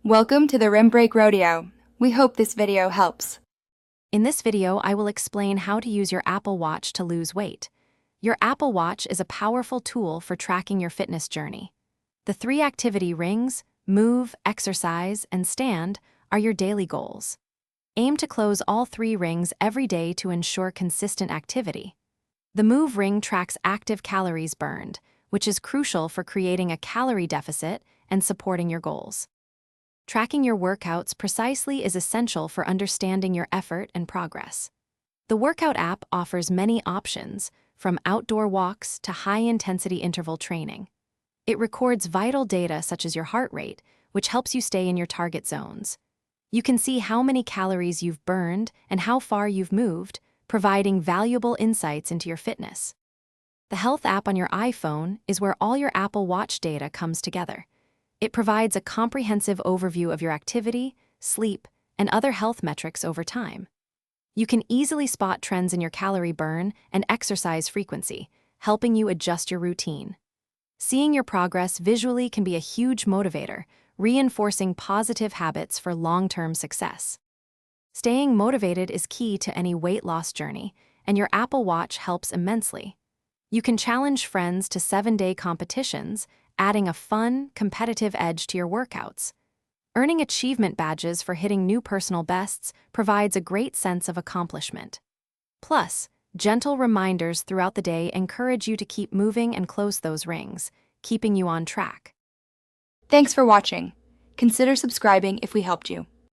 Welcome to the Rim Break Rodeo. We hope this video helps. In this video, I will explain how to use your Apple Watch to lose weight. Your Apple Watch is a powerful tool for tracking your fitness journey. The 3 activity rings, move, exercise, and stand, are your daily goals. Aim to close all 3 rings every day to ensure consistent activity. The move ring tracks active calories burned, which is crucial for creating a calorie deficit and supporting your goals. Tracking your workouts precisely is essential for understanding your effort and progress. The workout app offers many options, from outdoor walks to high-intensity interval training. It records vital data such as your heart rate, which helps you stay in your target zones. You can see how many calories you've burned and how far you've moved, providing valuable insights into your fitness. The Health app on your iPhone is where all your Apple Watch data comes together. It provides a comprehensive overview of your activity, sleep, and other health metrics over time. You can easily spot trends in your calorie burn and exercise frequency, helping you adjust your routine. Seeing your progress visually can be a huge motivator, reinforcing positive habits for long-term success. Staying motivated is key to any weight loss journey, and your Apple Watch helps immensely. You can challenge friends to 7-day competitions, adding a fun, competitive edge to your workouts. Earning achievement badges for hitting new personal bests provides a great sense of accomplishment. Plus, gentle reminders throughout the day encourage you to keep moving and close those rings, keeping you on track. Thanks for watching. Consider subscribing if we helped you.